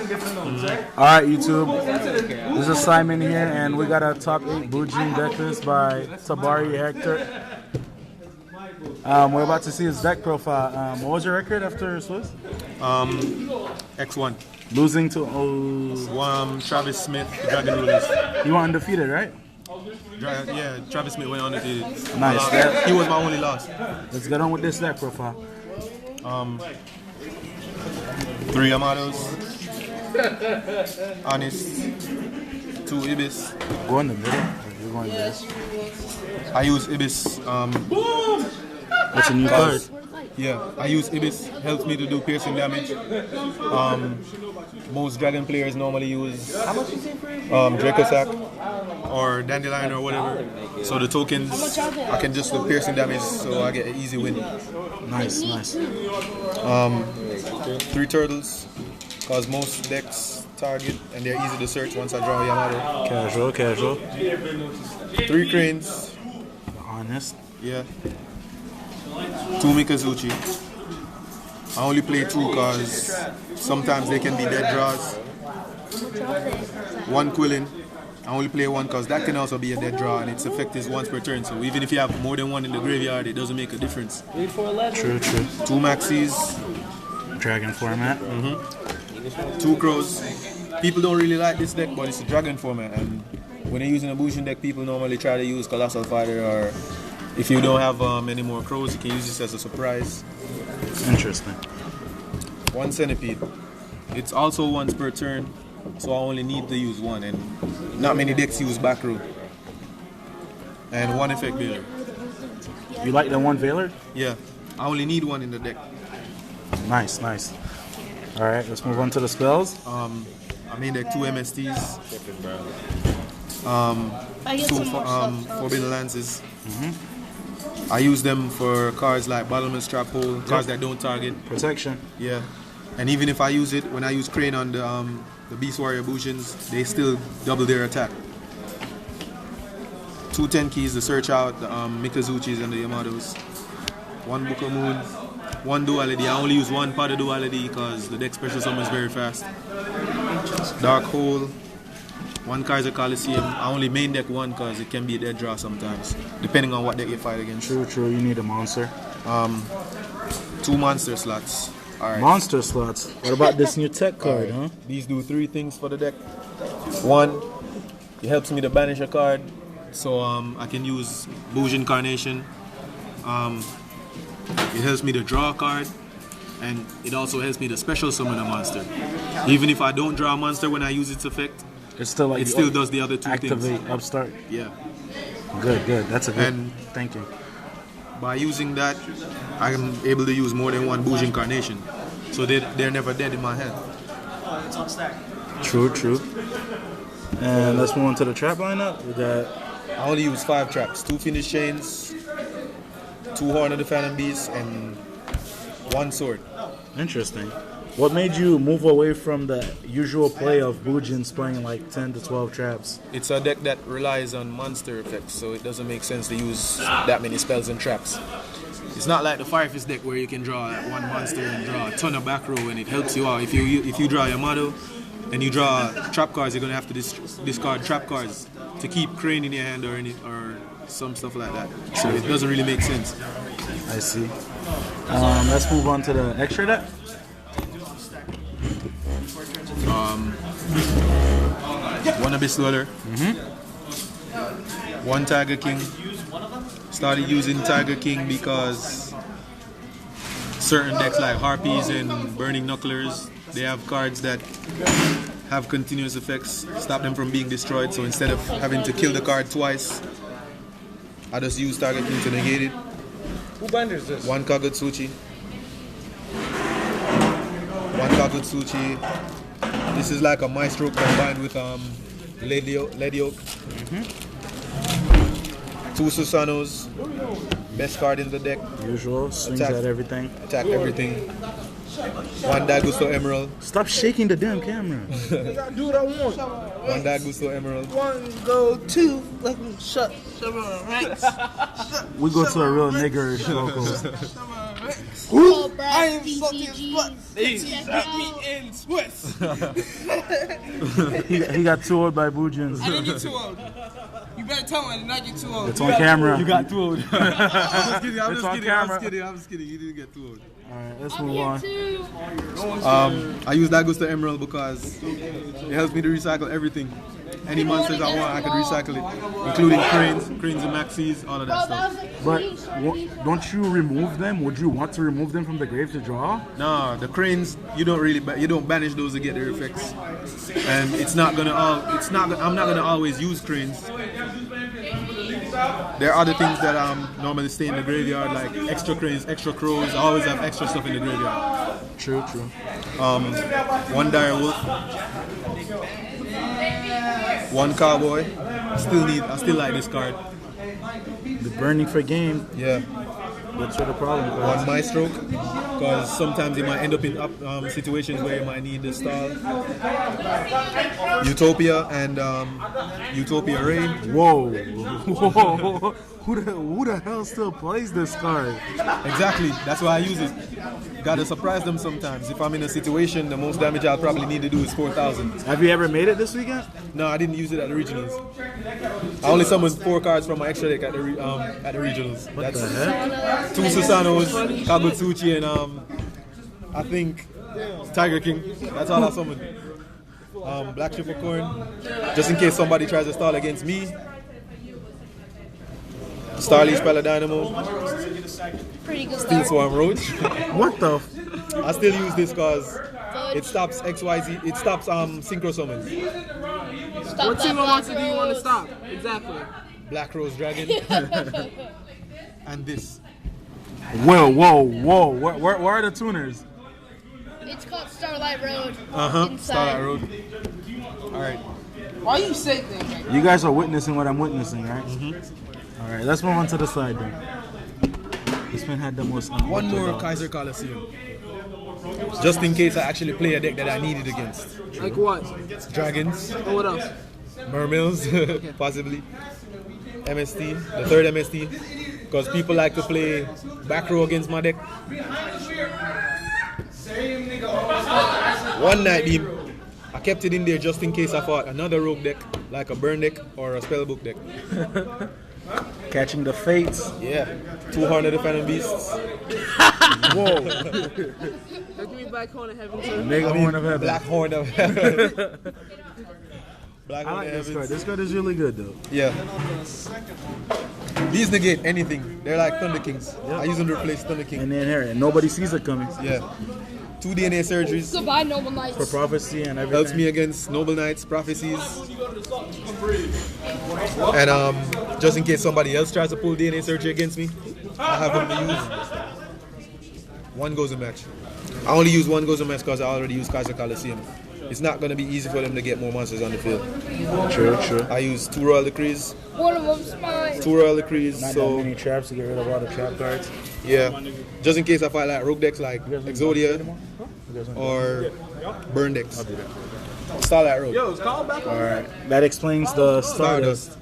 Alright, YouTube. This is Simon here, and we got a top 8 Bujin deck list by Tabari Hector. We're about to see his deck profile. What was your record after Swiss? X1. Losing to Travis Smith, the Dragon Rulers. You were undefeated, right? Yeah, Travis Smith went undefeated. Nice. He was my only loss. Let's get on with this deck profile. 3 Amados. Honest. 2 Ibis. Go in the middle. You're going this. I use Ibis. What's a new card? Yeah, I use Ibis. Helps me to do piercing damage. Most Dragon players normally use Draco Sack or Dandelion or whatever. So the tokens, I can just do piercing damage, so I get an easy win. Nice, nice. 3 Turtles, cause most decks target and they're easy to search once I draw Yamato. Casual, casual. 3 Cranes. Honest. Yeah. 2 Mikazuchi. I only play 2 because sometimes they can be dead draws. 1 Quillin. I only play 1 because that can also be a dead draw and its effect is once per turn. So even if you have more than 1 in the graveyard, it doesn't make a difference. True, true. 2 Maxis. Dragon format. 2 Crows. People don't really like this deck, but it's a Dragon format. And when they're using a Bujin deck, people normally try to use Colossal Fighter, or if you don't have any more Crows, you can use this as a surprise. Interesting. 1 Centipede. It's also once per turn, so I only need to use 1, and not many decks use back row. And 1 Effect Veiler. You like the 1 Veiler? Yeah, I only need 1 in the deck. Nice, nice. Alright, let's move on to the spells. I made deck 2 MSTs. 2 Forbidden Lances. I use them for cards like Bottomless Trap Hole, cards that don't target. Protection. Yeah. And even if I use it, when I use Crane on the Beast Warrior Bujins, they still double their attack. 2 Tenkeys to search out the Mikazuchis and the Yamatos. 1 Book of Moon. 1 Duality. I only use 1 Pot of Duality because the deck special summons very fast. Dark Hole. 1 Kaiser Coliseum. I only main deck 1 because it can be a dead draw sometimes, depending on what deck you fight against. True, true. You need a monster. 2 monster slots. All right. Monster slots. What about this new tech card, huh? These do 3 things for the deck. 1, it helps me to banish a card, so I can use Bujin Carnation. It helps me to draw a card, and it also helps me to special summon a monster. Even if I don't draw a monster when I use its effect, It's still like it still does the other 2 activate, things. upstart. Yeah. Good, good. That's a good And thinking. by using that, I am able to use more than 1 Bujin Carnation. So they're never dead in my hand. True, true. And let's move on to the trap lineup. We got I only use 5 traps, 2 Finished Chains, 2 Horn of the Phantom Beast, and 1 Sword. interesting. What made you move away from the usual play of Bujins playing like 10 to 12 traps? It's a deck that relies on monster effects, so it doesn't make sense to use that many spells and traps. It's not like the Fire Fist deck where you can draw 1 monster and draw a ton of back row and it helps you out. If you draw Yamato and you draw trap cards, you're gonna have to discard trap cards to keep Crane in your hand or some stuff like that. So it doesn't really make sense. I see. Let's move on to the extra deck. 1 Abyss Dweller. 1 Tiger King. Started using Tiger King because certain decks like Harpies and Burning Knucklers, they have cards that have continuous effects, stop them from being destroyed. So instead of having to kill the card twice, I just use Tiger King to negate it. Who binder is this? 1 Kagutsuchi. 1 Kagutsuchi. This is like a Maestro combined with Lady Oak. 2 Susanos. Best card in the deck. Usual, swings Attack. at everything. Attack everything. 1 Dagusto Emerald. Stop shaking the damn camera. I do what I want. 1 Dagusto Emerald. 1, go 2. Let me shut some of the ranks. We go to a real niggerish local. Some of the ranks. Who? Brad, I ain't DC fucking jeans. They Check got me out. in Swiss. He got too old by Bujins. I didn't get too old. You better tell me I did not get too old. It's on camera. You got too old. I'm just kidding. It's on camera. I'm just kidding. You didn't get too old. Alright, let's I'm move here on. too. I use Dagusta Emerald because it helps me to recycle everything. Any monsters I want, I can recycle it, including cranes and maxis, all of that Bro, that stuff. was like But don't you remove them? Would you want to remove them from the grave to draw? No, the cranes you don't banish those to get their effects, and I'm not gonna always use cranes. There are other things that normally stay in the graveyard, like extra cranes, extra crows. I always have extra stuff in the graveyard. True. One dire wolf, one cowboy. I still like this card. The burning for game. Yeah. That's where the problem is. One my stroke, because sometimes you might end up in situations where you might need the stall. Utopia and Utopia Ray. Whoa. Whoa. Who the hell still plays this card? Exactly, that's why I use it. Gotta surprise them sometimes. If I'm in a situation, the most damage I'll probably need to do is 4,000. Have you ever made it this weekend? No, I didn't use it at the regionals. I only summoned 4 cards from my extra deck at the regionals. What the heck? 2 Susanos, Kagutsuchi, and I think Tiger King. That's all I summoned. Black Triple just in case somebody tries to stall against me. Starly Speller Dynamo, pretty good. Steel Swarm Roach. What the? I still use this because it stops XYZ, it stops synchro summons. What team of monster do you want to stop? Exactly. Black Rose Dragon. And this. Whoa. Where are the tuners? It's called Starlight Road. Starlight Inside. Road. Alright. Why you say things like that? You guys are witnessing what I'm witnessing, right? Alright, let's move on to the side then. This man had the most One more unorthodox. Kaiser Coliseum. Just in case I actually play a deck that I needed against. Like what? Dragons, Or what else? Mermills, possibly. MST, the third MST. Because people like to play back row against my deck. One Night Beam. I kept it in there just in case I fought another rogue deck, like a burn deck or a spellbook deck. Catching the fates. Yeah. 200 Defending Beasts. Whoa. Give me Black Horn of Heaven, sir. Mega Horn of Heaven. Black Horn of Heaven. Black I Horn like of this Heaven. card. This card is really good though. Yeah. These negate anything. They're like Thunder Kings. I use them to replace Thunder King. And then here, and nobody sees it coming. Yeah. 2 DNA surgeries. Goodbye, Noble Knights. For prophecy and everything. Helps me against Noble Knights, Prophecies. And just in case somebody else tries to pull DNA surgery against me, I have them to use. One goes a match. I only use one goes a match because I already use Kaiser Coliseum. It's not going to be easy for them to get more monsters on the field. True. I use 2 Royal Decrees. One of them's mine. 2 Royal Decrees, Not that so many traps to get rid of all the trap cards. yeah. Just in case I fight like rogue decks like Exodia or burn decks. Starlight Road. Yo, it's called back on. Alright. That explains the Stardust.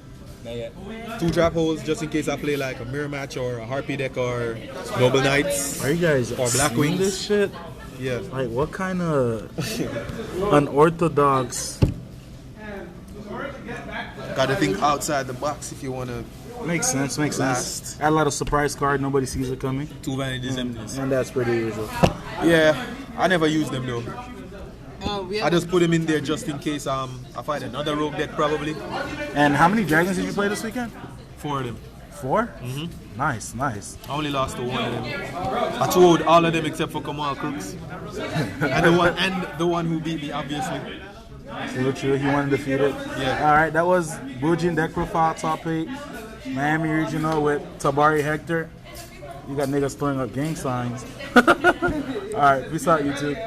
2 trap holes just in case I play like a mirror match or a harpy deck or Noble Knights. Are you guys Or Black seeing Wings. this shit? Yeah. Like what kind of unorthodox? Gotta think outside the box if you wanna. Makes sense. Last. Add a lot of surprise card. Nobody sees it coming. 2 Vanities Emptiness. And that's pretty usual. Yeah, I never use them though. We I have just put them in there just in case I fight another rogue deck probably. And how many dragons did you play this weekend? 4 of them. 4? Nice. I only lost to 1 of them. I throwed all of them except for Kamal Crooks. and the one who beat me obviously. True. He wanted to defeat it. Yeah. Alright, that was Bujin deck profile top 8. Miami Regional with Tabari Hector. You got niggas throwing up gang signs. Alright, peace out YouTube.